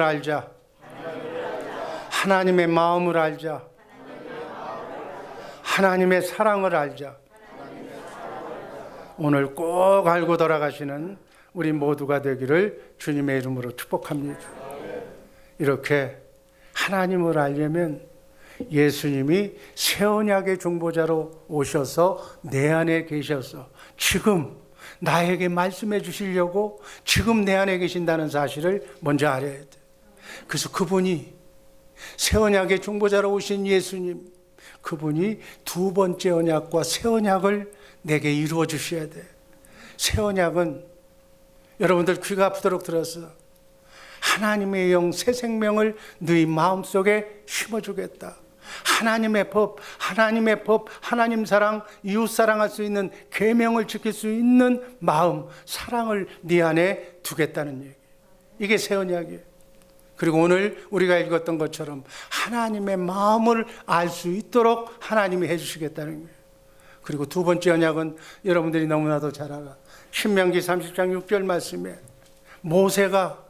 알자. 하나님의 마음을 알자. 하나님의 사랑을 알자. 오늘 꼭 알고 돌아가시는 우리 모두가 되기를 주님의 이름으로 축복합니다. 이렇게 하나님을 알려면 예수님이 새 언약의 중보자로 오셔서 내 안에 계셔서 지금 나에게 말씀해 주시려고 지금 내 안에 계신다는 사실을 먼저 알아야 돼. 그래서 그분이 새 언약의 중보자로 오신 예수님, 그분이 두 번째 언약과 새 언약을 내게 이루어 주셔야 돼. 새 언약은 여러분들 귀가 아프도록 들어서 하나님의 영 새 생명을 너희 마음속에 심어주겠다. 하나님의 법, 하나님 사랑, 이웃 사랑할 수 있는 계명을 지킬 수 있는 마음, 사랑을 네 안에 두겠다는 얘기. 이게 새 언약이에요. 그리고 오늘 우리가 읽었던 것처럼 하나님의 마음을 알 수 있도록 하나님이 해주시겠다는 거예요. 그리고 두 번째 언약은 여러분들이 너무나도 잘 알아. 신명기 30장 6절 말씀에 모세가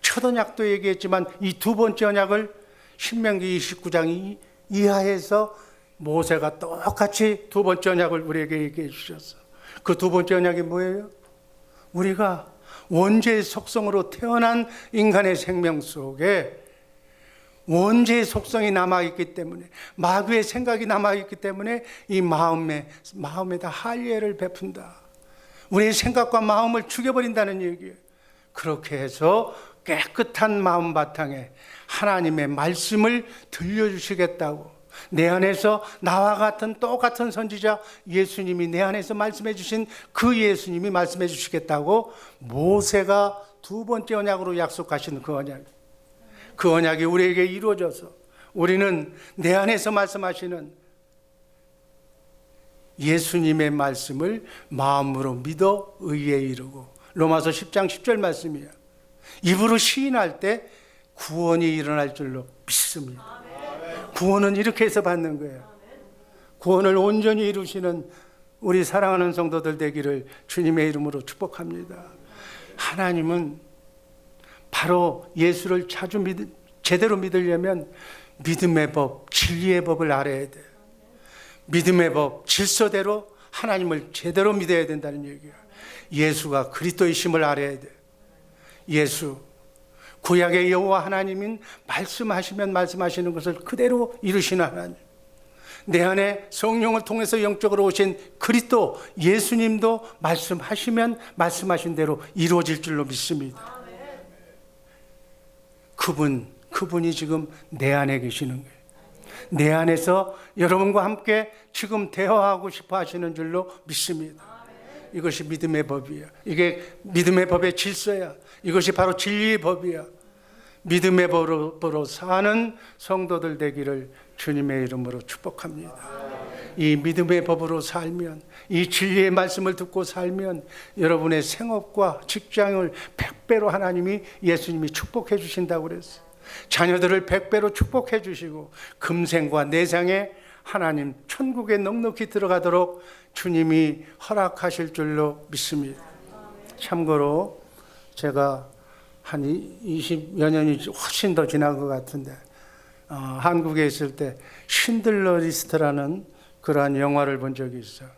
첫 언약도 얘기했지만 이 두 번째 언약을 신명기 29장 이하에서 모세가 똑같이 두 번째 언약을 우리에게 얘기해 주셨어. 그 두 번째 언약이 뭐예요? 우리가 원죄의 속성으로 태어난 인간의 생명 속에 원죄의 속성이 남아있기 때문에, 마귀의 생각이 남아있기 때문에 이 마음에다 할례를 베푼다. 우리의 생각과 마음을 죽여버린다는 얘기예요. 그렇게 해서 깨끗한 마음 바탕에 하나님의 말씀을 들려주시겠다고, 내 안에서 나와 같은 똑같은 선지자 예수님이 내 안에서 말씀해 주신 그 예수님이 말씀해 주시겠다고 모세가 두 번째 언약으로 약속하신 그 언약, 그 언약이 우리에게 이루어져서 우리는 내 안에서 말씀하시는 예수님의 말씀을 마음으로 믿어 의에 이르고, 로마서 10장 10절 말씀이에요. 입으로 시인할 때 구원이 일어날 줄로 믿습니다. 구원은 이렇게 해서 받는 거예요. 구원을 온전히 이루시는 우리 사랑하는 성도들 되기를 주님의 이름으로 축복합니다. 하나님은 바로 예수를 제대로 믿으려면 믿음의 법, 진리의 법을 알아야 돼요. 믿음의 법, 질서대로 하나님을 제대로 믿어야 된다는 얘기예요. 예수가 그리스도이심을 알아야 돼요. 예수, 구약의 여호와 하나님인 말씀하시면 말씀하시는 것을 그대로 이루시는 하나님, 내 안에 성령을 통해서 영적으로 오신 그리스도 예수님도 말씀하시면 말씀하신 대로 이루어질 줄로 믿습니다. 그분이 지금 내 안에 계시는 거예요. 내 안에서 여러분과 함께 지금 대화하고 싶어 하시는 줄로 믿습니다. 이것이 믿음의 법이야. 이게 믿음의 법의 질서야. 이것이 바로 진리의 법이야. 믿음의 법으로 사는 성도들 되기를 주님의 이름으로 축복합니다. 이 믿음의 법으로 살면, 이 진리의 말씀을 듣고 살면 여러분의 생업과 직장을 100배로 하나님이, 예수님이 축복해 주신다고 그랬어요. 자녀들을 100배로 축복해 주시고 금생과 내장에 하나님 천국에 넉넉히 들어가도록 주님이 허락하실 줄로 믿습니다. 참고로 제가 한 20여 년이 훨씬 더 지난 것 같은데, 한국에 있을 때 신들러 리스트라는 그러한 영화를 본 적이 있어요.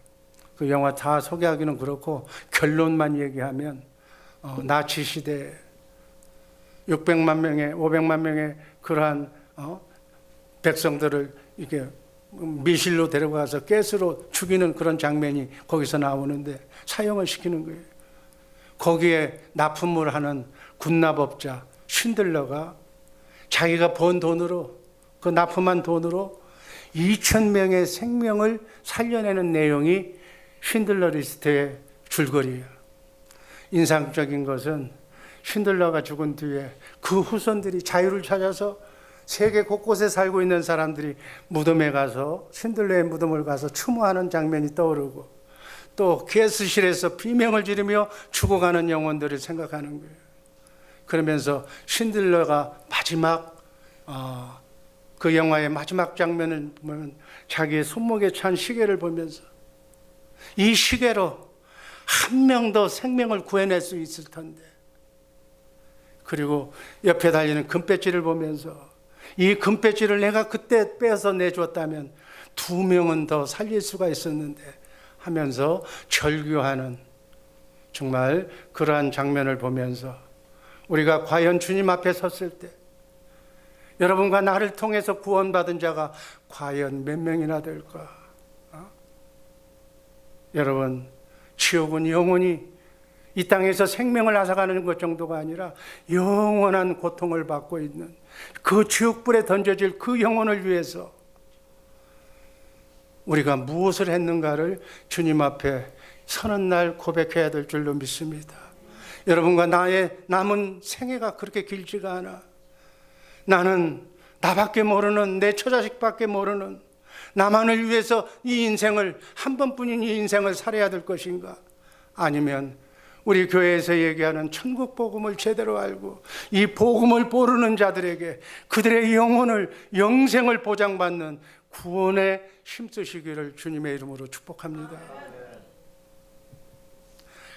그 영화 다 소개하기는 그렇고 결론만 얘기하면 나치 시대에 600만 명의 500만 명의 그러한 백성들을 이렇게 미실로 데려가서 가스로 죽이는 그런 장면이 거기서 나오는데 사형을 시키는 거예요. 거기에 납품을 하는 군납업자 신들러가 자기가 번 돈으로, 그 납품한 돈으로 2,000명의 생명을 살려내는 내용이 신들러 리스트의 줄거리예요. 인상적인 것은 신들러가 죽은 뒤에 그 후손들이 자유를 찾아서 세계 곳곳에 살고 있는 사람들이 무덤에 가서, 신들러의 무덤을 가서 추모하는 장면이 떠오르고, 또 가스실에서 비명을 지르며 죽어가는 영혼들을 생각하는 거예요. 그러면서 신들러가 마지막 그 영화의 마지막 장면을 보면 자기의 손목에 찬 시계를 보면서 이 시계로 한 명 더 생명을 구해낼 수 있을 텐데, 그리고 옆에 달리는 금배지를 보면서 이 금배지를 내가 그때 빼서 내줬다면 2명은 더 살릴 수가 있었는데 하면서 절규하는, 정말 그러한 장면을 보면서 우리가 과연 주님 앞에 섰을 때 여러분과 나를 통해서 구원받은 자가 과연 몇 명이나 될까? 여러분, 지옥은 영원히 이 땅에서 생명을 앗아가는 것 정도가 아니라 영원한 고통을 받고 있는 그 지옥불에 던져질 그 영혼을 위해서 우리가 무엇을 했는가를 주님 앞에 서는 날 고백해야 될 줄로 믿습니다. 여러분과 나의 남은 생애가 그렇게 길지가 않아. 나는 나밖에 모르는, 내 처자식밖에 모르는 나만을 위해서 이 인생을, 한 번뿐인 이 인생을 살아야 될 것인가? 아니면 우리 교회에서 얘기하는 천국 복음을 제대로 알고 이 복음을 모르는 자들에게 그들의 영혼을, 영생을 보장받는 구원에 힘쓰시기를 주님의 이름으로 축복합니다.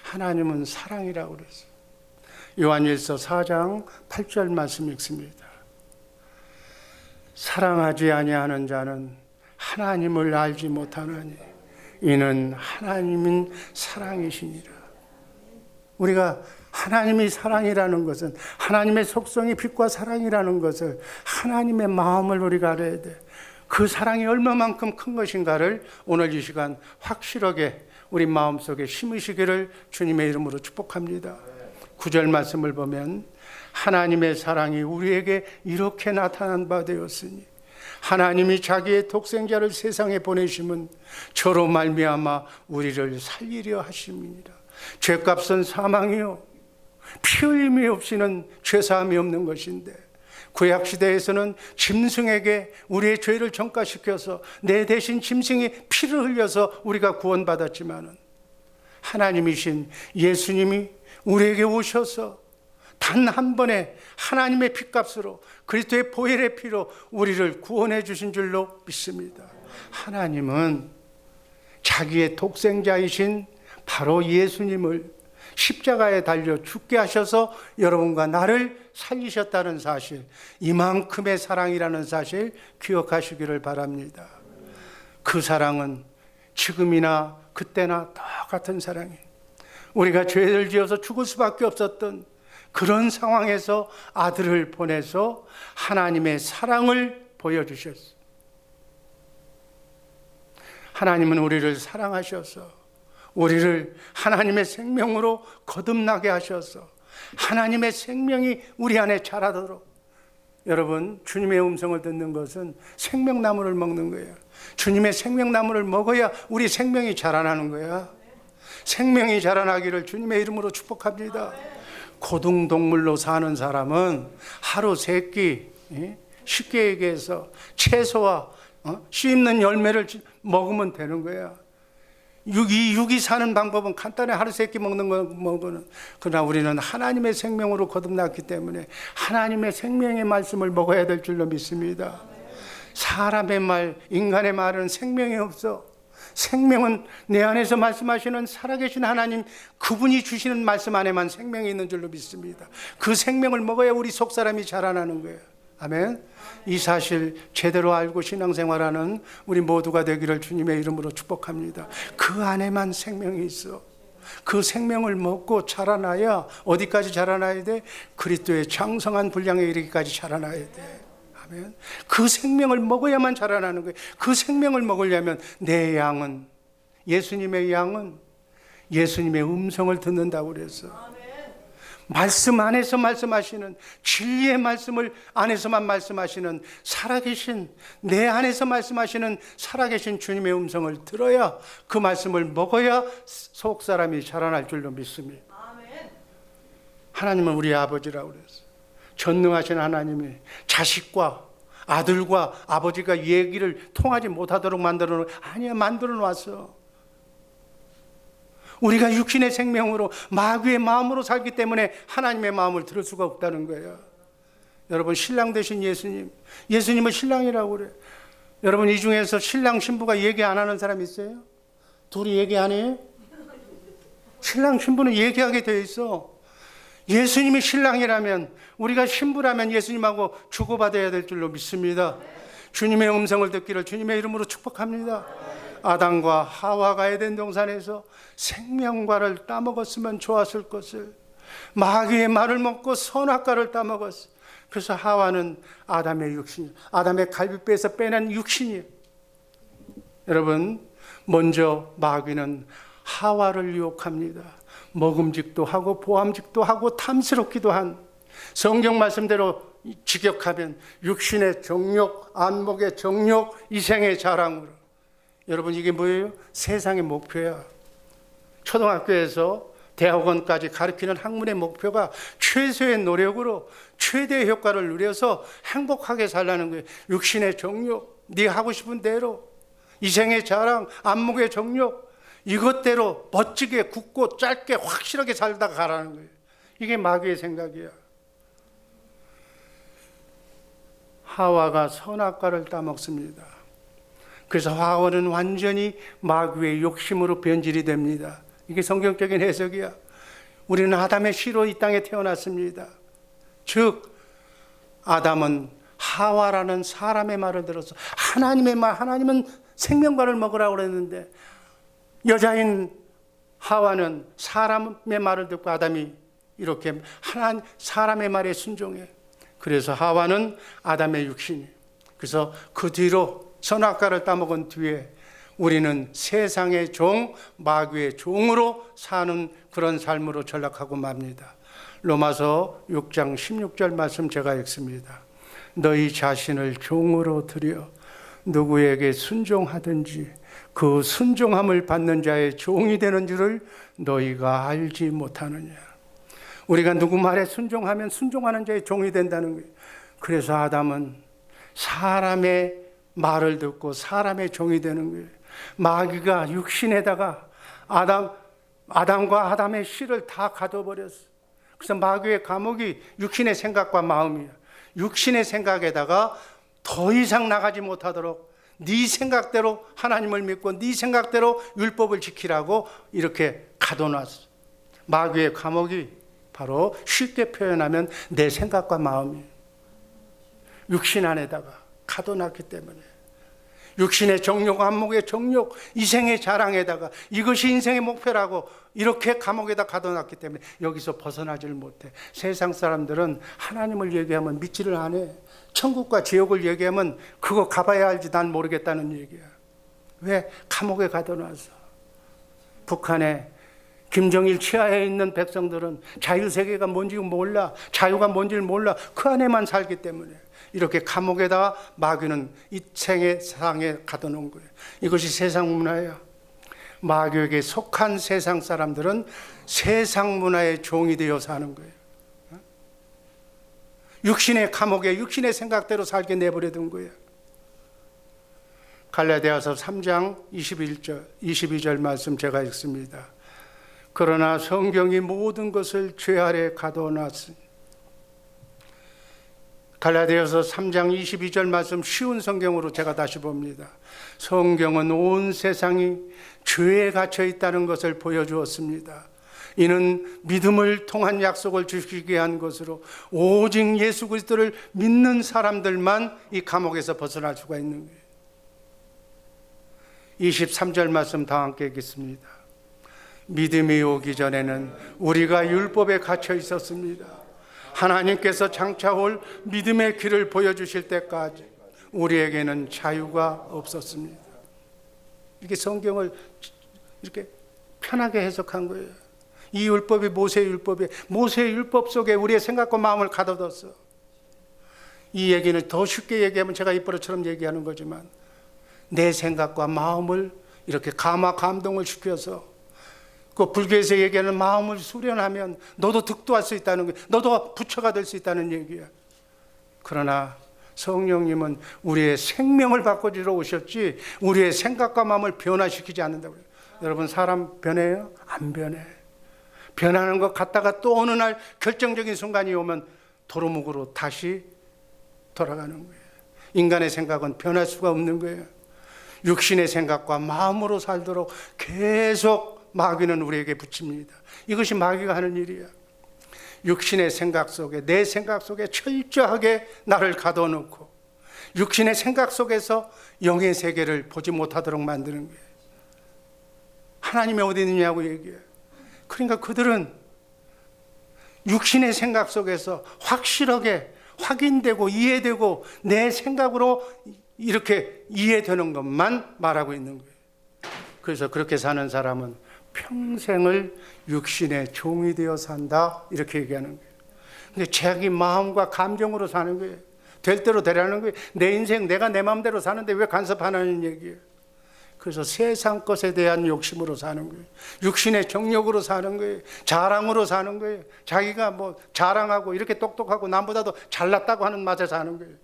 하나님은 사랑이라고 그랬어요. 요한일서 4장 8절 말씀 읽습니다. 사랑하지 아니하는 자는 하나님을 알지 못하나니 이는 하나님은 사랑이시니라. 우리가 하나님이 사랑이라는 것은, 하나님의 속성이 빛과 사랑이라는 것을, 하나님의 마음을 우리가 알아야 돼. 그 사랑이 얼마만큼 큰 것인가를 오늘 이 시간 확실하게 우리 마음속에 심으시기를 주님의 이름으로 축복합니다. 9절 말씀을 보면 하나님의 사랑이 우리에게 이렇게 나타난 바 되었으니 하나님이 자기의 독생자를 세상에 보내심은 저로 말미암아 우리를 살리려 하심이니라. 죄값은 사망이요 피 흘림이 없이는 죄사함이 없는 것인데, 구약시대에서는 짐승에게 우리의 죄를 전가시켜서 내 대신 짐승이 피를 흘려서 우리가 구원받았지만 하나님이신 예수님이 우리에게 오셔서 단 한 번에 하나님의 피값으로, 그리스도의 보혈의 피로 우리를 구원해 주신 줄로 믿습니다. 하나님은 자기의 독생자이신 바로 예수님을 십자가에 달려 죽게 하셔서 여러분과 나를 살리셨다는 사실, 이만큼의 사랑이라는 사실 기억하시기를 바랍니다. 그 사랑은 지금이나 그때나 똑같은 사랑이에요. 우리가 죄를 지어서 죽을 수밖에 없었던 그런 상황에서 아들을 보내서 하나님의 사랑을 보여주셨어요. 하나님은 우리를 사랑하셔서 우리를 하나님의 생명으로 거듭나게 하셔서 하나님의 생명이 우리 안에 자라도록, 여러분, 주님의 음성을 듣는 것은 생명나무를 먹는 거예요. 주님의 생명나무를 먹어야 우리 생명이 자라나는 거야. 생명이 자라나기를 주님의 이름으로 축복합니다. 고등동물로 사는 사람은 하루 3끼, 쉽게 얘기해서 채소와 씨 있는 열매를 먹으면 되는 거야. 육이 사는 방법은 간단해. 하루 3끼 먹는 거는. 그러나 우리는 하나님의 생명으로 거듭났기 때문에 하나님의 생명의 말씀을 먹어야 될 줄로 믿습니다. 사람의 말, 인간의 말은 생명이 없어. 생명은 내 안에서 말씀하시는 살아계신 하나님, 그분이 주시는 말씀 안에만 생명이 있는 줄로 믿습니다. 그 생명을 먹어야 우리 속사람이 자라나는 거예요. 아멘. 이 사실 제대로 알고 신앙생활하는 우리 모두가 되기를 주님의 이름으로 축복합니다. 그 안에만 생명이 있어. 그 생명을 먹고 자라나야, 어디까지 자라나야 돼? 그리스도의 장성한 분량에 이르기까지 자라나야 돼. 아멘. 그 생명을 먹어야만 자라나는 거예요. 그 생명을 먹으려면 내 양은, 예수님의 양은 예수님의 음성을 듣는다고 그랬어. 말씀 안에서 말씀하시는, 진리의 말씀을 안에서만 말씀하시는 살아계신, 내 안에서 말씀하시는 살아계신 주님의 음성을 들어야, 그 말씀을 먹어야 속사람이 자라날 줄로 믿습니다. 하나님은 우리 아버지라고 그랬어요. 전능하신 하나님이 자식과 아들과 아버지가 얘기를 통하지 못하도록 만들어 놓은, 아니야, 만들어 놨어. 우리가 육신의 생명으로 마귀의 마음으로 살기 때문에 하나님의 마음을 들을 수가 없다는 거예요. 여러분, 신랑 되신 예수님은 신랑이라고 그래요. 여러분, 이 중에서 신랑 신부가 얘기 안 하는 사람 있어요? 둘이 얘기 안 해요? 신랑 신부는 얘기하게 돼 있어. 예수님이 신랑이라면, 우리가 신부라면 예수님하고 주고받아야 될 줄로 믿습니다. 주님의 음성을 듣기를 주님의 이름으로 축복합니다. 아담과 하와가 에덴 동산에서 생명과를 따먹었으면 좋았을 것을 마귀의 말을 먹고 선악과를 따먹었어. 그래서 하와는 아담의 육신, 아담의 갈비뼈에서 빼낸 육신이에요. 여러분, 먼저 마귀는 하와를 유혹합니다. 먹음직도 하고 보암직도 하고 탐스럽기도 한, 성경 말씀대로 직역하면 육신의 정욕, 안목의 정욕, 이생의 자랑으로. 여러분, 이게 뭐예요? 세상의 목표야. 초등학교에서 대학원까지 가르치는 학문의 목표가 최소의 노력으로 최대의 효과를 누려서 행복하게 살라는 거예요. 육신의 정욕, 네가 하고 싶은 대로, 이생의 자랑, 안목의 정욕, 이것대로 멋지게 굳고 짧게 확실하게 살다 가라는 거예요. 이게 마귀의 생각이야. 하와가 선악과를 따먹습니다. 그래서 하와는 완전히 마귀의 욕심으로 변질이 됩니다. 이게 성경적인 해석이야. 우리는 아담의 씨로 이 땅에 태어났습니다. 즉 아담은 하와라는 사람의 말을 들어서 하나님의 말, 하나님은 생명과를 먹으라고 그랬는데 여자인 하와는 사람의 말을 듣고 아담이 이렇게 사람의 말에 순종해. 그래서 하와는 아담의 육신이. 그래서 그 뒤로 선악과를 따먹은 뒤에 우리는 세상의 종, 마귀의 종으로 사는 그런 삶으로 전락하고 맙니다. 로마서 6장 16절 말씀 제가 읽습니다. 너희 자신을 종으로 들여 누구에게 순종하든지 그 순종함을 받는 자의 종이 되는 줄을 너희가 알지 못하느냐. 우리가 누구 말에 순종하면 순종하는 자의 종이 된다는 거예요. 그래서 아담은 사람의 말을 듣고 사람의 종이 되는 거예요. 마귀가 육신에다가 아담과 아담의 씨를 다 가둬버렸어. 그래서 마귀의 감옥이 육신의 생각과 마음이야. 육신의 생각에다가 더 이상 나가지 못하도록 네 생각대로 하나님을 믿고 네 생각대로 율법을 지키라고 이렇게 가둬놨어. 마귀의 감옥이 바로 쉽게 표현하면 내 생각과 마음이에요. 육신 안에다가 가둬놨기 때문에 육신의 정욕, 안목의 정욕, 이생의 자랑에다가 이것이 인생의 목표라고 이렇게 감옥에다 가둬놨기 때문에 여기서 벗어나지를 못해. 세상 사람들은 하나님을 얘기하면 믿지를 않아. 천국과 지옥을 얘기하면 그거 가봐야 알지 난 모르겠다는 얘기야. 왜? 감옥에 가둬놔서. 북한에 김정일 치하에 있는 백성들은 자유세계가 뭔지 몰라, 자유가 뭔지를 몰라. 그 안에만 살기 때문에 이렇게 감옥에다가 마귀는 이 세상에 가둬놓은 거예요. 이것이 세상 문화예요. 마귀에게 속한 세상 사람들은 세상 문화의 종이 되어 사는 거예요. 육신의 감옥에 육신의 생각대로 살게 내버려둔 거예요. 갈라디아서 3장 22절 말씀 제가 읽습니다. 그러나 성경이 모든 것을 죄 아래 가둬놨으니. 갈라디아서 3장 22절 말씀 쉬운 성경으로 제가 다시 봅니다. 성경은 온 세상이 죄에 갇혀 있다는 것을 보여주었습니다. 이는 믿음을 통한 약속을 주시게 한 것으로 오직 예수 그리스도를 믿는 사람들만 이 감옥에서 벗어날 수가 있는 거예요. 23절 말씀 다 함께 읽겠습니다. 믿음이 오기 전에는 우리가 율법에 갇혀 있었습니다. 하나님께서 장차 올 믿음의 길을 보여주실 때까지 우리에게는 자유가 없었습니다. 이렇게 성경을 이렇게 편하게 해석한 거예요. 이 율법이 모세의 율법이 모세의 율법 속에 우리의 생각과 마음을 가둬뒀어. 이 얘기는 더 쉽게 얘기하면 제가 입버릇처럼 얘기하는 거지만 내 생각과 마음을 이렇게 감동을 시켜서 그 불교에서 얘기하는 마음을 수련하면 너도 득도할 수 있다는 거예요. 너도 부처가 될 수 있다는 얘기야. 그러나 성령님은 우리의 생명을 바꿔주러 오셨지 우리의 생각과 마음을 변화시키지 않는다고요. 여러분 사람 변해요? 안 변해. 변하는 것 같다가 또 어느 날 결정적인 순간이 오면 도루묵으로 다시 돌아가는 거예요. 인간의 생각은 변할 수가 없는 거예요. 육신의 생각과 마음으로 살도록 계속 마귀는 우리에게 붙입니다. 이것이 마귀가 하는 일이야. 육신의 생각 속에, 내 생각 속에 철저하게 나를 가둬놓고 육신의 생각 속에서 영의 세계를 보지 못하도록 만드는 거예요. 하나님이 어디 있느냐고 얘기해요. 그러니까 그들은 육신의 생각 속에서 확실하게 확인되고 이해되고 내 생각으로 이렇게 이해되는 것만 말하고 있는 거예요. 그래서 그렇게 사는 사람은 평생을 육신의 종이 되어 산다, 이렇게 얘기하는 거예요. 근데 자기 마음과 감정으로 사는 거예요. 될 대로 되라는 거예요. 내 인생 내가 내 마음대로 사는데 왜 간섭하는 얘기예요. 그래서 세상 것에 대한 욕심으로 사는 거예요. 육신의 정욕으로 사는 거예요. 자랑으로 사는 거예요. 자기가 뭐 자랑하고 이렇게 똑똑하고 남보다도 잘났다고 하는 맛에 사는 거예요.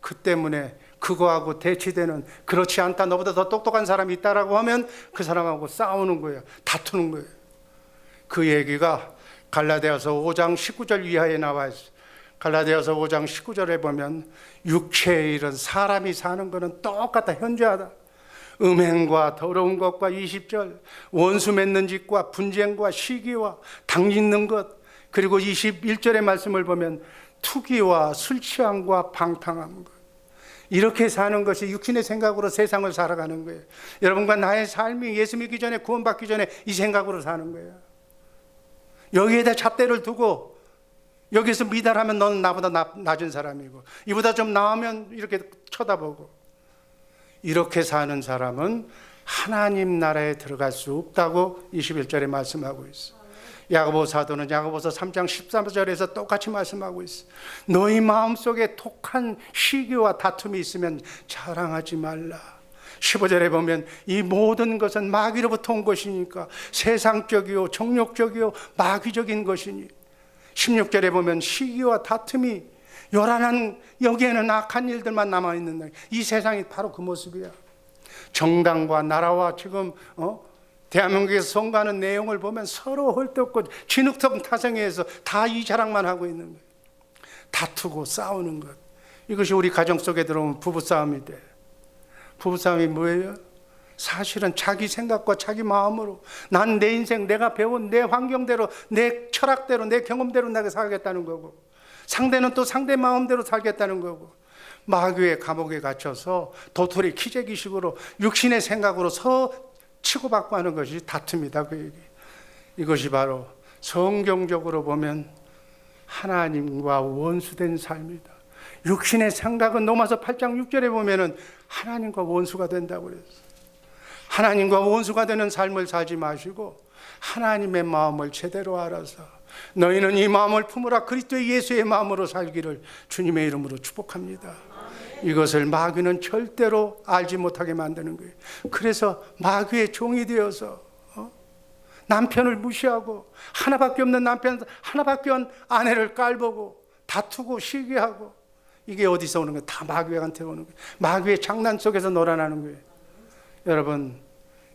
그 때문에 그거하고 대치되는, 그렇지 않다, 너보다 더 똑똑한 사람이 있다라고 하면 그 사람하고 싸우는 거예요. 다투는 거예요. 그 얘기가 갈라디아서 5장 19절 이하에 나와 있어요. 갈라디아서 5장 19절에 보면 육체의 일은 사람이 사는 거는 똑같다, 현저하다. 음행과 더러운 것과 20절, 원수 맺는 짓과 분쟁과 시기와 당짓는 것, 그리고 21절의 말씀을 보면 투기와 술 취함과 방탕함 것, 이렇게 사는 것이 육신의 생각으로 세상을 살아가는 거예요. 여러분과 나의 삶이 예수 믿기 전에, 구원받기 전에 이 생각으로 사는 거예요. 여기에다 잣대를 두고 여기서 미달하면 너는 나보다 낮은 사람이고 이보다 좀 나으면 이렇게 쳐다보고, 이렇게 사는 사람은 하나님 나라에 들어갈 수 없다고 21절에 말씀하고 있어. 야고보 사도는 야고보서 3장 13절에서 똑같이 말씀하고 있어. 너희 마음속에 독한 시기와 다툼이 있으면 자랑하지 말라. 15절에 보면 이 모든 것은 마귀로부터 온 것이니까 세상적이요 정욕적이요 마귀적인 것이니. 16절에 보면 시기와 다툼이 요란한, 여기에는 악한 일들만 남아있는, 이 세상이 바로 그 모습이야. 정당과 나라와 지금 대한민국에서 선거하는 내용을 보면 서로 헐뜯고 진흙탕 타성에서 다 이 자랑만 하고 있는 거예요. 다투고 싸우는 것, 이것이 우리 가정 속에 들어오면 부부싸움이 돼. 부부싸움이 뭐예요? 사실은 자기 생각과 자기 마음으로 난 내 인생 내가 배운 내 환경대로, 내 철학대로, 내 경험대로 내가 살겠다는 거고, 상대는 또 상대 마음대로 살겠다는 거고, 마귀의 감옥에 갇혀서 도토리 키재기식으로 육신의 생각으로 서로 치고받고 하는 것이 다툼이다, 그 얘기. 이것이 바로 성경적으로 보면 하나님과 원수된 삶이다. 육신의 생각은 로마서 8장 6절에 보면은 하나님과 원수가 된다고 그랬어요. 하나님과 원수가 되는 삶을 살지 마시고 하나님의 마음을 제대로 알아서 너희는 이 마음을 품으라, 그리스도 예수의 마음으로 살기를 주님의 이름으로 축복합니다. 이것을 마귀는 절대로 알지 못하게 만드는 거예요. 그래서 마귀의 종이 되어서 남편을 무시하고 하나밖에 없는 남편, 하나밖에 없는 아내를 깔보고 다투고 시기하고, 이게 어디서 오는 거예요? 다 마귀한테 오는 거예요. 마귀의 장난 속에서 놀아나는 거예요. 여러분,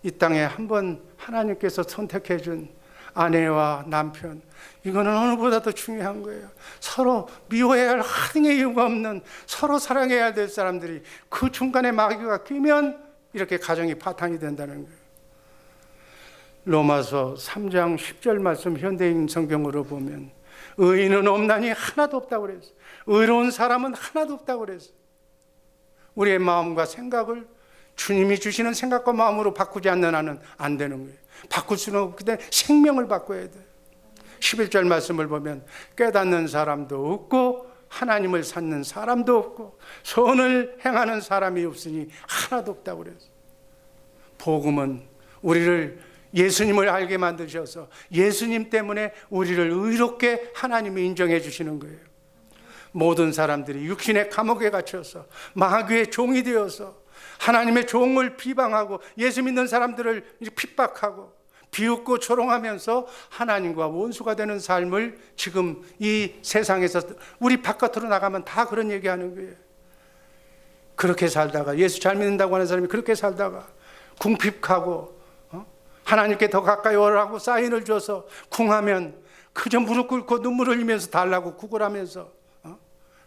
이 땅에 한번 하나님께서 선택해 준 아내와 남편, 이거는 어느보다도 중요한 거예요. 서로 미워해야 할 하등의 이유가 없는, 서로 사랑해야 될 사람들이 그 중간에 마귀가 끼면 이렇게 가정이 파탄이 된다는 거예요. 로마서 3장 10절 말씀 현대인 성경으로 보면 의인은 없나니 하나도 없다고 그랬어요. 의로운 사람은 하나도 없다고 그랬어요. 우리의 마음과 생각을 주님이 주시는 생각과 마음으로 바꾸지 않는 한은 안 되는 거예요. 바꿀 수는 없기 때문에 생명을 바꿔야 돼요. 11절 말씀을 보면 깨닫는 사람도 없고 하나님을 찾는 사람도 없고 선을 행하는 사람이 없으니 하나도 없다고 그랬어요. 복음은 우리를, 예수님을 알게 만드셔서 예수님 때문에 우리를 의롭게 하나님이 인정해 주시는 거예요. 모든 사람들이 육신의 감옥에 갇혀서 마귀의 종이 되어서 하나님의 종을 비방하고 예수 믿는 사람들을 핍박하고 비웃고 조롱하면서 하나님과 원수가 되는 삶을 지금 이 세상에서, 우리 바깥으로 나가면 다 그런 얘기하는 거예요. 그렇게 살다가, 예수 잘 믿는다고 하는 사람이 그렇게 살다가 궁핍하고 하나님께 더 가까이 오라고 사인을 줘서 궁하면 그저 무릎 꿇고 눈물을 흘리면서 달라고 구걸하면서,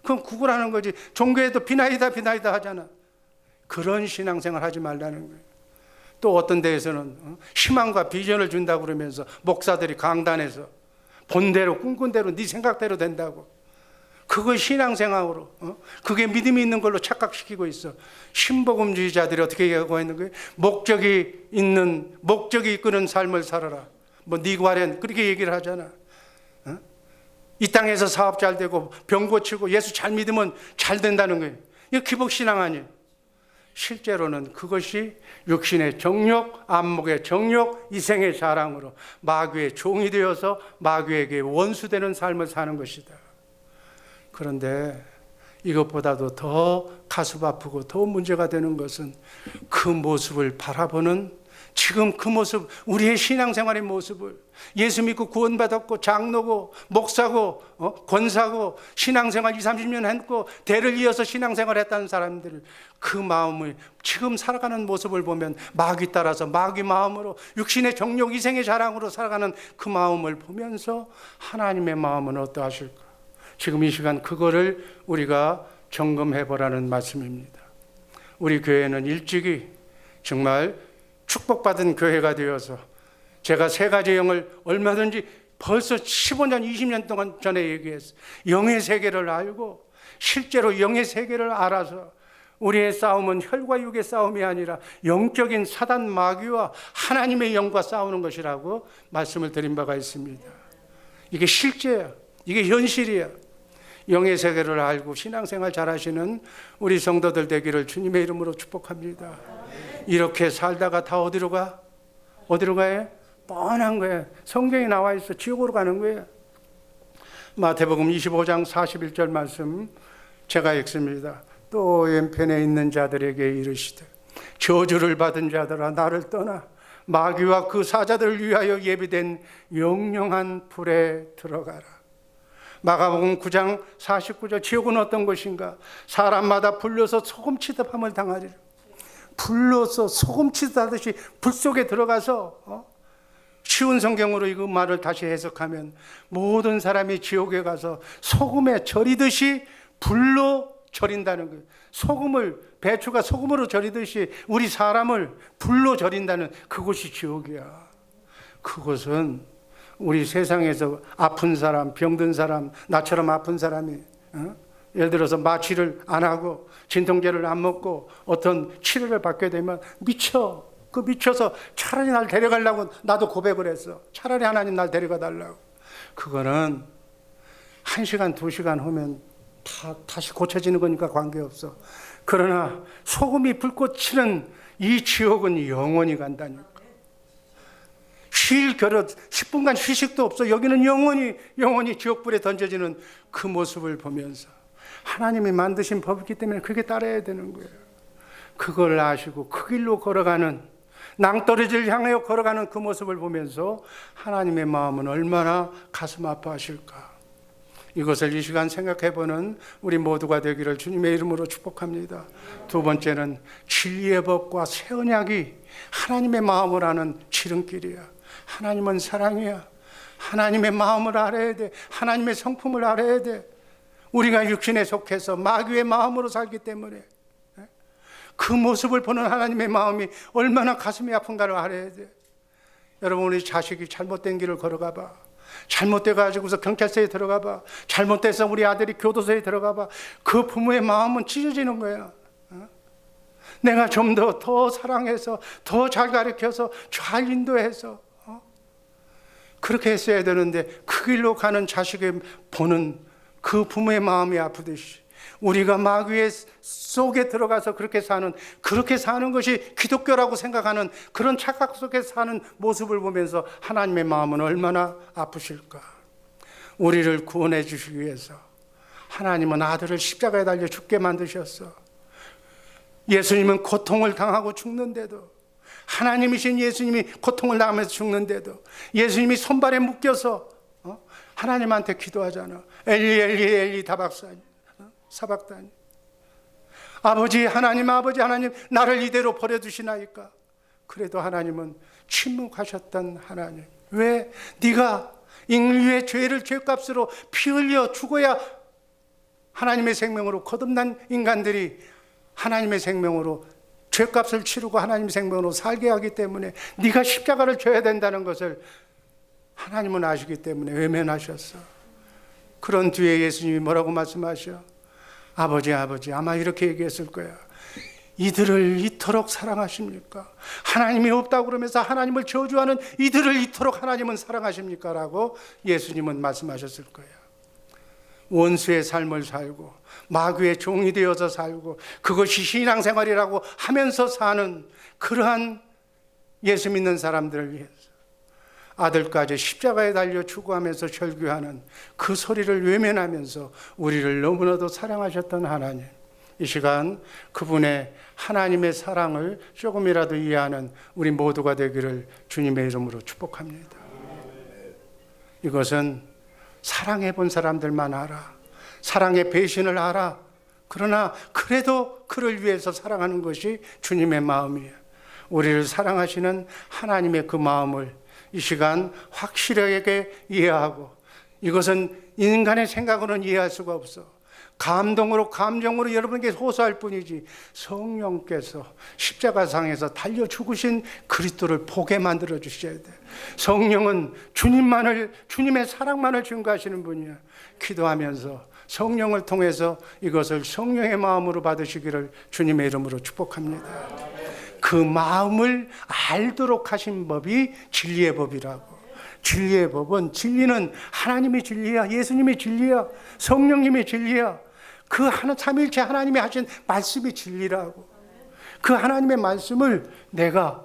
그건 구걸하는 거지. 종교에도 비나이다 비나이다 하잖아. 그런 신앙생활 하지 말라는 거예요. 또 어떤 데에서는 희망과 비전을 준다고 그러면서 목사들이 강단에서 본대로 꿈꾼 대로 네 생각대로 된다고. 그거 신앙생활으로 그게 믿음이 있는 걸로 착각시키고 있어. 신복음주의자들이 어떻게 얘기하고 있는 거예요? 목적이 이끄는 삶을 살아라. 뭐 니과렌 그렇게 얘기를 하잖아. 이 땅에서 사업 잘 되고 병 고치고 예수 잘 믿으면 잘 된다는 거예요. 이거 기복신앙 아니에요. 실제로는 그것이 육신의 정욕, 안목의 정욕, 이생의 자랑으로 마귀의 종이 되어서 마귀에게 원수되는 삶을 사는 것이다. 그런데 이것보다도 더 가슴 아프고 더 문제가 되는 것은 그 모습을 바라보는 지금 그 모습, 우리의 신앙생활의 모습을 예수 믿고 구원받았고 장로고 목사고 권사고 신앙생활 20, 30년 했고 대를 이어서 신앙생활 했다는 사람들 그 마음을 지금 살아가는 모습을 보면 마귀 따라서 마귀 마음으로 육신의 정욕 이생의 자랑으로 살아가는 그 마음을 보면서 하나님의 마음은 어떠하실까? 지금 이 시간 그거를 우리가 점검해 보라는 말씀입니다. 우리 교회는 일찍이 정말 축복받은 교회가 되어서 제가 세 가지 영을 얼마든지 벌써 15년, 20년 동안 전에 얘기했어요. 영의 세계를 알고 실제로 영의 세계를 알아서 우리의 싸움은 혈과 육의 싸움이 아니라 영적인 사단 마귀와 하나님의 영과 싸우는 것이라고 말씀을 드린 바가 있습니다. 이게 실제야. 이게 현실이야. 영의 세계를 알고 신앙생활 잘하시는 우리 성도들 되기를 주님의 이름으로 축복합니다. 이렇게 살다가 다 어디로 가? 어디로 가요? 뻔한 거예요. 성경에 나와 있어. 지옥으로 가는 거예요. 마태복음 25장 41절 말씀 제가 읽습니다. 또 왼편에 있는 자들에게 이르시되 저주를 받은 자들아 나를 떠나 마귀와 그 사자들을 위하여 예비된 영영한 불에 들어가라. 마가복음 9장 49절 지옥은 어떤 것인가? 사람마다 불려서 소금치듯 함을 당하리라. 불러서 소금치듯 하듯이 불 속에 들어가서 쉬운 성경으로 이 말을 다시 해석하면 모든 사람이 지옥에 가서 소금에 절이듯이 불로 절인다는 거예요. 배추가 소금으로 절이듯이 우리 사람을 불로 절인다는 그곳이 지옥이야. 그것은 우리 세상에서 아픈 사람, 병든 사람, 나처럼 아픈 사람이 예를 들어서 마취를 안 하고 진통제를 안 먹고 어떤 치료를 받게 되면 미쳐서 차라리 날 데려가려고 나도 고백을 했어. 차라리 하나님 날 데려가 달라고. 그거는 1시간, 2시간 후면 다시 고쳐지는 거니까 관계없어. 그러나 소금이 불꽃 치는 이 지옥은 영원히 간다니까. 쉴 겨릇 10분간 휴식도 없어. 여기는 영원히 지옥불에 던져지는 그 모습을 보면서 하나님이 만드신 법이기 때문에 그게 따라야 되는 거예요. 그걸 아시고 그 길로 걸어가는 낭떠러지를 향하여 걸어가는 그 모습을 보면서 하나님의 마음은 얼마나 가슴 아파하실까. 이것을 이 시간 생각해보는 우리 모두가 되기를 주님의 이름으로 축복합니다. 두 번째는 진리의 법과 새 언약이 하나님의 마음을 아는 지름길이야. 하나님은 사랑이야. 하나님의 마음을 알아야 돼. 하나님의 성품을 알아야 돼. 우리가 육신에 속해서 마귀의 마음으로 살기 때문에 그 모습을 보는 하나님의 마음이 얼마나 가슴이 아픈가를 알아야 돼. 여러분, 우리 자식이 잘못된 길을 걸어가 봐. 잘못돼가지고서 경찰서에 들어가 봐. 잘못돼서 우리 아들이 교도소에 들어가 봐. 그 부모의 마음은 찢어지는 거야. 내가 좀 더 사랑해서 더 잘 가르쳐서 잘 인도해서 그렇게 했어야 되는데 그 길로 가는 자식을 보는 그 부모의 마음이 아프듯이 우리가 마귀의 속에 들어가서 그렇게 사는 것이 기독교라고 생각하는 그런 착각 속에 사는 모습을 보면서 하나님의 마음은 얼마나 아프실까. 우리를 구원해 주시기 위해서 하나님은 아들을 십자가에 달려 죽게 만드셨어. 예수님은 고통을 당하고 죽는데도, 하나님이신 예수님이 고통을 당하면서 죽는데도 예수님이 손발에 묶여서 하나님한테 기도하잖아. 엘리 엘리 엘리 사박다니. 아버지 하나님 나를 이대로 버려두시나이까. 그래도 하나님은 침묵하셨던 하나님. 왜? 네가 인류의 죄값으로 피 흘려 죽어야 하나님의 생명으로 거듭난 인간들이 하나님의 생명으로 죄값을 치르고 하나님의 생명으로 살게 하기 때문에 네가 십자가를 져야 된다는 것을 하나님은 아시기 때문에 외면하셨어. 그런 뒤에 예수님이 뭐라고 말씀하셔? 아버지 아마 이렇게 얘기했을 거야. 이들을 이토록 사랑하십니까? 하나님이 없다고 그러면서 하나님을 저주하는 이들을 이토록 하나님은 사랑하십니까? 라고 예수님은 말씀하셨을 거예요. 원수의 삶을 살고 마귀의 종이 되어서 살고 그것이 신앙생활이라고 하면서 사는 그러한 예수 믿는 사람들을 위해서 아들까지 십자가에 달려 죽어가면서 절규하는 그 소리를 외면하면서 우리를 너무나도 사랑하셨던 하나님, 이 시간 그분의 하나님의 사랑을 조금이라도 이해하는 우리 모두가 되기를 주님의 이름으로 축복합니다. 이것은 사랑해 본 사람들만 알아. 사랑의 배신을 알아. 그러나 그래도 그를 위해서 사랑하는 것이 주님의 마음이에요. 우리를 사랑하시는 하나님의 그 마음을 이 시간 확실하게 이해하고, 이것은 인간의 생각으로는 이해할 수가 없어. 감동으로 감정으로 여러분에게 호소할 뿐이지 성령께서 십자가상에서 달려 죽으신 그리스도를 보게 만들어 주셔야 돼. 성령은 주님의 사랑만을 증거하시는 분이야. 기도하면서 성령을 통해서 이것을 성령의 마음으로 받으시기를 주님의 이름으로 축복합니다. 그 마음을 알도록 하신 법이 진리의 법이라고. 진리의 법은, 진리는 하나님이 진리야, 예수님이 진리야, 성령님이 진리야. 그 삼위일체 하나님이 하신 말씀이 진리라고. 그 하나님의 말씀을 내가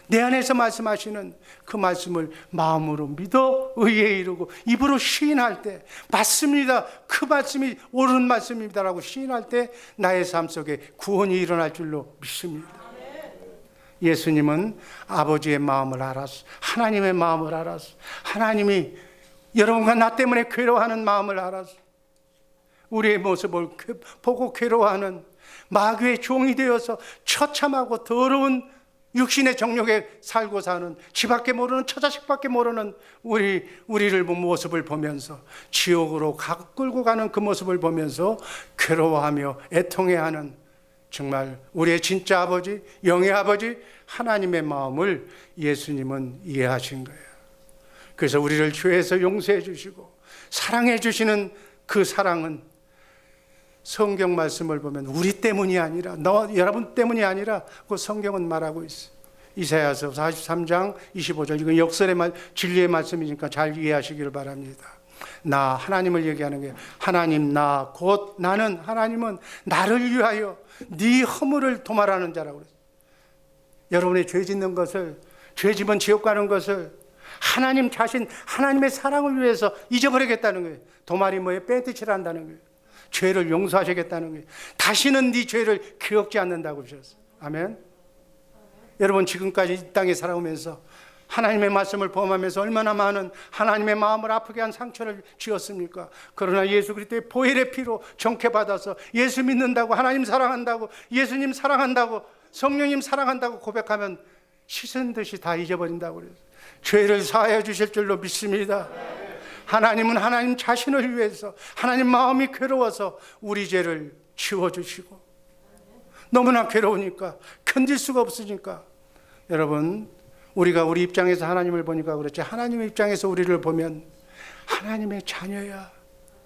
내 안에서 말씀하시는 그 말씀을 마음으로 믿어 의에 이르고 입으로 시인할 때, 맞습니다, 그 말씀이 옳은 말씀입니다라고 시인할 때 나의 삶 속에 구원이 일어날 줄로 믿습니다. 예수님은 아버지의 마음을 알았어. 하나님의 마음을 알았어. 하나님이 여러분과 나 때문에 괴로워하는 마음을 알았어. 우리의 모습을 보고 괴로워하는 마귀의 종이 되어서 처참하고 더러운 육신의 정욕에 살고 사는, 지밖에 모르는, 처자식밖에 모르는 우리를 모습을 보면서 지옥으로 끌고 가는 그 모습을 보면서 괴로워하며 애통해하는, 정말 우리의 진짜 아버지, 영의 아버지 하나님의 마음을 예수님은 이해하신 거예요. 그래서 우리를 죄에서 용서해 주시고 사랑해 주시는 그 사랑은 성경 말씀을 보면 우리 때문이 아니라, 여러분 때문이 아니라 그 성경은 말하고 있어요. 이사야서 43장 25절, 이건 역설의 진리의 말씀이니까 잘 이해하시기를 바랍니다. 나, 하나님을 얘기하는 거예요. 하나님, 나, 곧 나는, 하나님은 나를 위하여 네 허물을 도말하는 자라고 그랬어요. 여러분의 죄 짓는 것을, 죄 지면 지옥 가는 것을 하나님 자신, 하나님의 사랑을 위해서 잊어버리겠다는 거예요. 도말이 뭐예요? 뺀티치를 한다는 거예요. 죄를 용서하시겠다는 거예요. 다시는 네 죄를 기억지 않는다고 하셨어요. 아멘. 여러분, 지금까지 이 땅에 살아오면서 하나님의 말씀을 범하면서 얼마나 많은 하나님의 마음을 아프게 한 상처를 지었습니까? 그러나 예수 그리스도의 보혈의 피로 정케받아서 예수 믿는다고, 하나님 사랑한다고, 예수님 사랑한다고, 성령님 사랑한다고 고백하면 씻은 듯이 다 잊어버린다고 그래요. 죄를 사하여 주실 줄로 믿습니다. 하나님은 하나님 자신을 위해서, 하나님 마음이 괴로워서 우리 죄를 지워주시고, 너무나 괴로우니까, 견딜 수가 없으니까, 여러분, 우리가 우리 입장에서 하나님을 보니까 그렇지, 하나님의 입장에서 우리를 보면 하나님의 자녀야.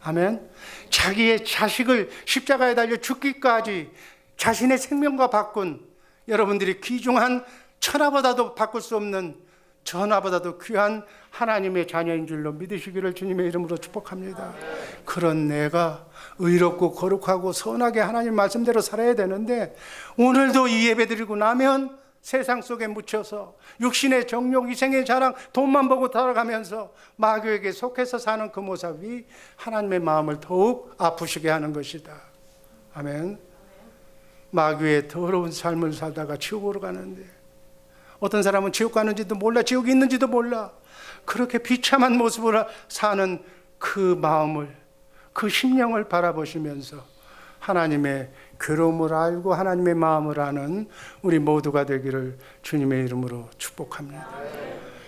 아멘. 자기의 자식을 십자가에 달려 죽기까지 자신의 생명과 바꾼, 여러분들이 귀중한 천하보다도 바꿀 수 없는, 전하보다도 귀한 하나님의 자녀인 줄로 믿으시기를 주님의 이름으로 축복합니다. 그런 내가 의롭고 거룩하고 선하게 하나님 말씀대로 살아야 되는데, 오늘도 이 예배 드리고 나면 세상 속에 묻혀서 육신의 정욕, 이생의 자랑, 돈만 보고 살아가면서 마귀에게 속해서 사는 그 모습이 하나님의 마음을 더욱 아프시게 하는 것이다. 아멘. 마귀의 더러운 삶을 살다가 지옥으로 가는데, 어떤 사람은 지옥 가는지도 몰라, 지옥이 있는지도 몰라. 그렇게 비참한 모습으로 사는 그 마음을, 그 심령을 바라보시면서 하나님의 괴로움을 알고 하나님의 마음을 아는 우리 모두가 되기를 주님의 이름으로 축복합니다.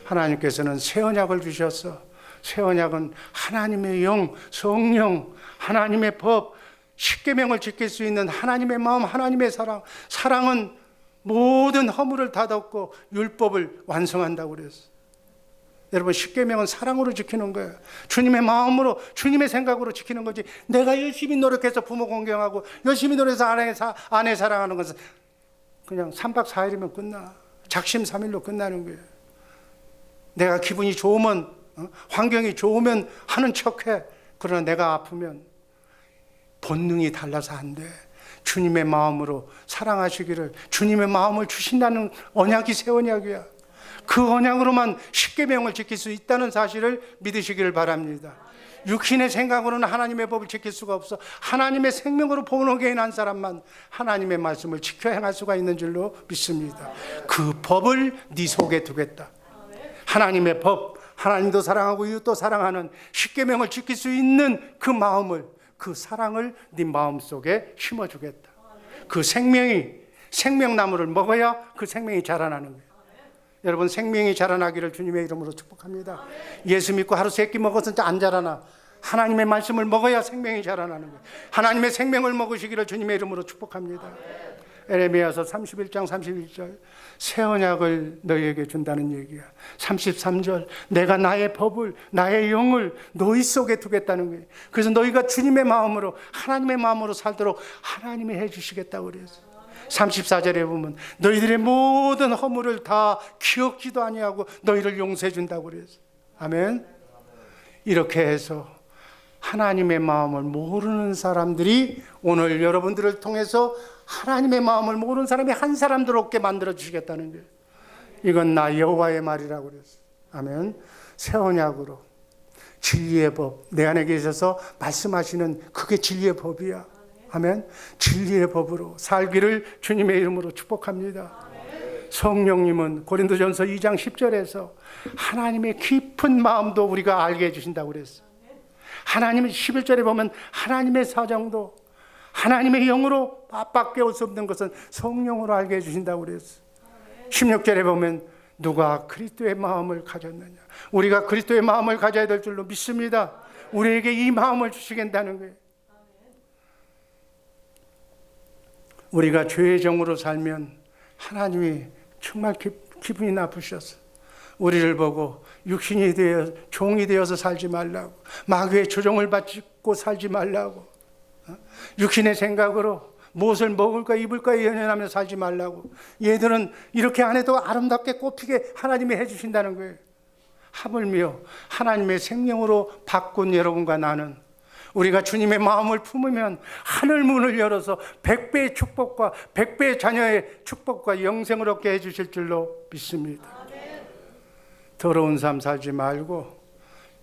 하나님께서는 새 언약을 주셔서, 새 언약은 하나님의 영, 성령, 하나님의 법, 십계명을 지킬 수 있는 하나님의 마음, 하나님의 사랑. 사랑은 모든 허물을 다 덮고 율법을 완성한다고 그랬어요. 여러분, 십계명은 사랑으로 지키는 거예요. 주님의 마음으로, 주님의 생각으로 지키는 거지. 내가 열심히 노력해서 부모 공경하고 열심히 노력해서 아내 사랑하는 것은 그냥 3박 4일이면 끝나. 작심삼일로 끝나는 거예요. 내가 기분이 좋으면, 환경이 좋으면 하는 척해. 그러나 내가 아프면 본능이 달라서 안 돼. 주님의 마음으로 사랑하시기를, 주님의 마음을 주신다는 언약이 새 언약이야. 그 언약으로만 십계명을 지킬 수 있다는 사실을 믿으시기를 바랍니다. 육신의 생각으로는 하나님의 법을 지킬 수가 없어. 하나님의 생명으로 본어게 난 사람만 하나님의 말씀을 지켜 행할 수가 있는 줄로 믿습니다. 그 법을 네 속에 두겠다. 하나님의 법, 하나님도 사랑하고 이웃도 사랑하는 십계명을 지킬 수 있는 그 마음을, 그 사랑을 네 마음속에 심어주겠다. 그 생명나무를 먹어야 그 생명이 자라나는 거예요. 여러분, 생명이 자라나기를 주님의 이름으로 축복합니다. 예수 믿고 하루 3끼 먹어서 안 자라나. 하나님의 말씀을 먹어야 생명이 자라나는 거예요. 하나님의 생명을 먹으시기를 주님의 이름으로 축복합니다. 에레미야서 31장 31절, 새 언약을 너희에게 준다는 얘기야. 33절, 내가 나의 법을, 나의 영을 너희 속에 두겠다는 거예요. 그래서 너희가 주님의 마음으로, 하나님의 마음으로 살도록 하나님이 해주시겠다고 그랬어요. 34절에 보면 너희들의 모든 허물을 다 기억지도 아니하고 너희를 용서해 준다고 그랬어요. 아멘. 이렇게 해서 하나님의 마음을 모르는 사람들이 오늘 여러분들을 통해서 하나님의 마음을 모르는 사람이 한 사람도 없게 만들어 주시겠다는 거예요. 이건 나 여호와의 말이라고 그랬어요. 아멘. 새 언약으로 진리의 법, 내 안에 계셔서 말씀하시는 그게 진리의 법이야. 아멘. 진리의 법으로 살기를 주님의 이름으로 축복합니다. 성령님은 고린도전서 2장 10절에서 하나님의 깊은 마음도 우리가 알게 해주신다고 그랬어요. 하나님의 11절에 보면 하나님의 사정도 하나님의 영으로 밖에 올 수 없는 것은 성령으로 알게 해주신다고 그랬어요. 16절에 보면 누가 그리스도의 마음을 가졌느냐. 우리가 그리스도의 마음을 가져야 될 줄로 믿습니다. 우리에게 이 마음을 주시겠다는 거예요. 우리가 죄의 정으로 살면 하나님이 정말 기분이 나쁘셨어. 우리를 보고 육신이 되어 종이 되어서 살지 말라고, 마귀의 조종을 받고 살지 말라고, 육신의 생각으로 무엇을 먹을까 입을까 연연하며 살지 말라고. 얘들은 이렇게 안 해도 아름답게 꽃피게 하나님이 해주신다는 거예요. 하물며 하나님의 생명으로 바꾼 여러분과 나는, 우리가 주님의 마음을 품으면 하늘 문을 열어서 100배의 축복과 100배의 자녀의 축복과 영생을 얻게 해주실 줄로 믿습니다. 더러운 삶 살지 말고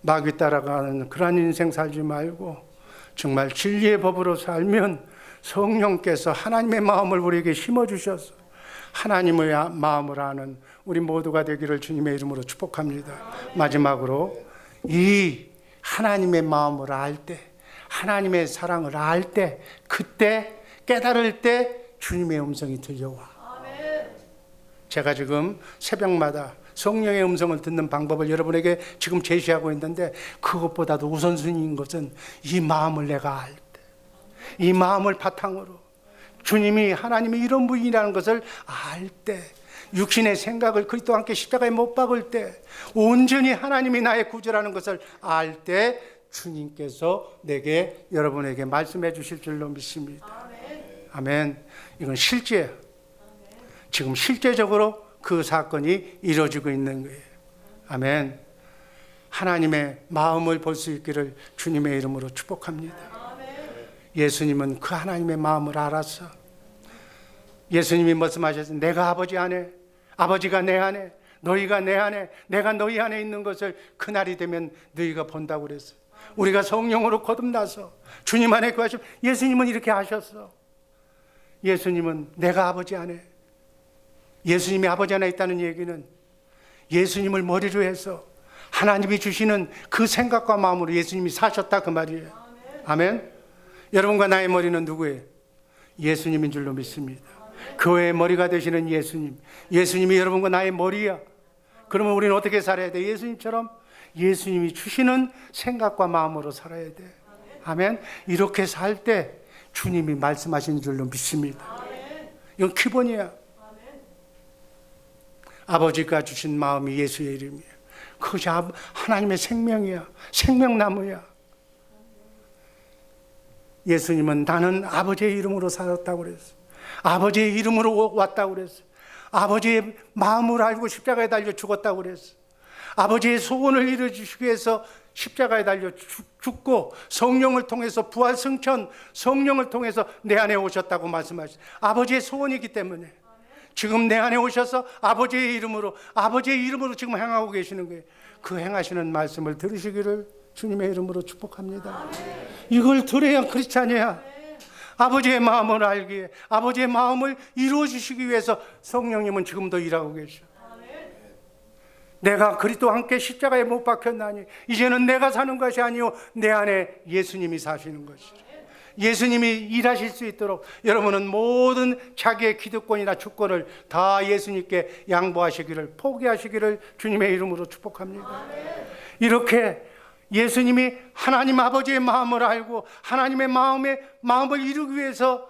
마귀 따라가는 그런 인생 살지 말고 정말 진리의 법으로 살면 성령께서 하나님의 마음을 우리에게 심어주셔서 하나님의 마음을 아는 우리 모두가 되기를 주님의 이름으로 축복합니다. 마지막으로 이 하나님의 마음을 알 때, 하나님의 사랑을 알 때, 그때 깨달을 때 주님의 음성이 들려와. 제가 지금 새벽마다 성령의 음성을 듣는 방법을 여러분에게 지금 제시하고 있는데, 그것보다도 우선순위인 것은 이 마음을 내가 알 때, 이 마음을 바탕으로 주님이 하나님이 이런 분이라는 것을 알 때, 육신의 생각을 그리스도와 함께 십자가에 못 박을 때, 온전히 하나님이 나의 구주라는 것을 알 때 주님께서 내게, 여러분에게 말씀해 주실 줄로 믿습니다. 아멘. 이건 실제예요. 지금 실제적으로 그 사건이 이루어지고 있는 거예요. 아멘. 하나님의 마음을 볼 수 있기를 주님의 이름으로 축복합니다. 예수님은 그 하나님의 마음을 알았어. 예수님이 말씀하셨어요. 내가 아버지 안에, 아버지가 내 안에, 너희가 내 안에, 내가 너희 안에 있는 것을 그날이 되면 너희가 본다고 그랬어요. 우리가 성령으로 거듭나서 주님 안에 거하시면, 예수님은 이렇게 하셨어. 예수님은 내가 아버지 안에, 예수님이 아버지 안에 있다는 얘기는 예수님을 머리로 해서 하나님이 주시는 그 생각과 마음으로 예수님이 사셨다, 그 말이에요. 아멘. 여러분과 나의 머리는 누구예요? 예수님인 줄로 믿습니다. 교회의 머리가 되시는 예수님, 예수님이 여러분과 나의 머리야. 그러면 우리는 어떻게 살아야 돼? 예수님처럼 예수님이 주시는 생각과 마음으로 살아야 돼. 아멘. 이렇게 살 때 주님이 말씀하신 줄로 믿습니다. 이건 기본이야. 아버지가 주신 마음이 예수의 이름이에요. 그것이 하나님의 생명이야. 생명나무야. 예수님은 나는 아버지의 이름으로 살았다고 그랬어. 아버지의 이름으로 왔다고 그랬어. 아버지의 마음을 알고 십자가에 달려 죽었다고 그랬어. 아버지의 소원을 이루어주시기 위해서 십자가에 달려 죽고 성령을 통해서 부활 승천, 성령을 통해서 내 안에 오셨다고 말씀하셨어요. 아버지의 소원이기 때문에 지금 내 안에 오셔서 아버지의 이름으로 지금 행하고 계시는 거예요. 그 행하시는 말씀을 들으시기를 주님의 이름으로 축복합니다. 이걸 들어야 크리스찬이야. 아버지의 마음을 알기에, 아버지의 마음을 이루어 주시기 위해서 성령님은 지금도 일하고 계셔. 내가 그리스도와 함께 십자가에 못 박혔나니 이제는 내가 사는 것이 아니요 내 안에 예수님이 사시는 것이라. 예수님이 일하실 수 있도록 여러분은 모든 자기의 기득권이나 주권을 다 예수님께 양보하시기를, 포기하시기를 주님의 이름으로 축복합니다. 이렇게 예수님이 하나님 아버지의 마음을 알고 하나님의 마음을 이루기 위해서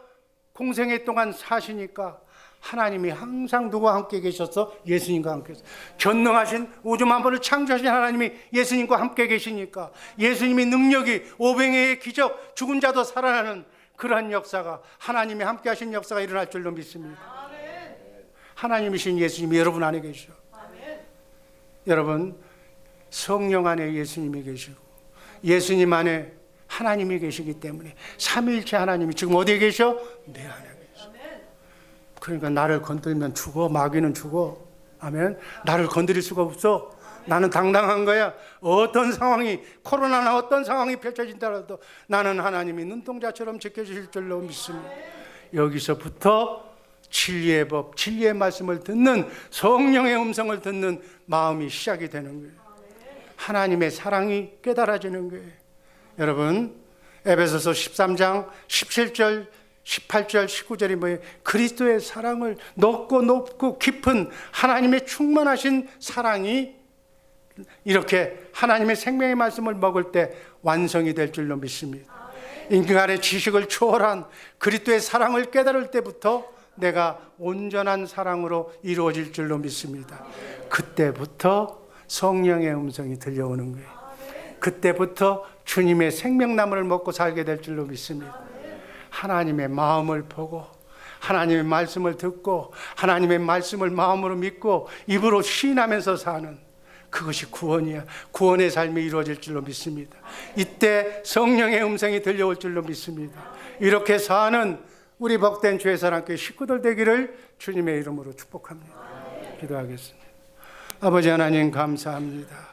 공생애 동안 사시니까 하나님이 항상 누구와 함께 계셔서 예수님과 함께 계셔서 전능하신 우주 만물을 창조하신 하나님이 예수님과 함께 계시니까 예수님이 능력이 오병이의 기적, 죽은 자도 살아나는 그러한 역사가, 하나님이 함께 하신 역사가 일어날 줄로 믿습니다. 하나님이신 예수님이 여러분 안에 계셔. 여러분 성령 안에 예수님이 계시고 예수님 안에 하나님이 계시기 때문에 삼위일체 하나님이 지금 어디에 계셔? 내 안에 계셔. 그러니까 나를 건들면 죽어. 마귀는 죽어. 아멘. 나를 건드릴 수가 없어. 나는 당당한 거야. 어떤 상황이, 코로나나 어떤 상황이 펼쳐진다라도 나는 하나님이 눈동자처럼 지켜주실 줄로 믿습니다. 여기서부터 진리의 법, 진리의 말씀을 듣는, 성령의 음성을 듣는 마음이 시작이 되는 거예요. 하나님의 사랑이 깨달아지는 거예요. 여러분 에베소서 13장 17절 18절 19절이 뭐예요? 그리스도의 사랑을 높고 깊은 하나님의 충만하신 사랑이 이렇게 하나님의 생명의 말씀을 먹을 때 완성이 될 줄로 믿습니다. 인간의 지식을 초월한 그리스도의 사랑을 깨달을 때부터 내가 온전한 사랑으로 이루어질 줄로 믿습니다. 그때부터 성령의 음성이 들려오는 거예요. 그때부터 주님의 생명나무를 먹고 살게 될 줄로 믿습니다. 하나님의 마음을 보고 하나님의 말씀을 듣고 하나님의 말씀을 마음으로 믿고 입으로 시인하면서 사는 그것이 구원이야. 구원의 삶이 이루어질 줄로 믿습니다. 이때 성령의 음성이 들려올 줄로 믿습니다. 이렇게 사는 우리 복된 주의 사랑교회 식구들 되기를 주님의 이름으로 축복합니다. 기도하겠습니다. 아버지 하나님 감사합니다.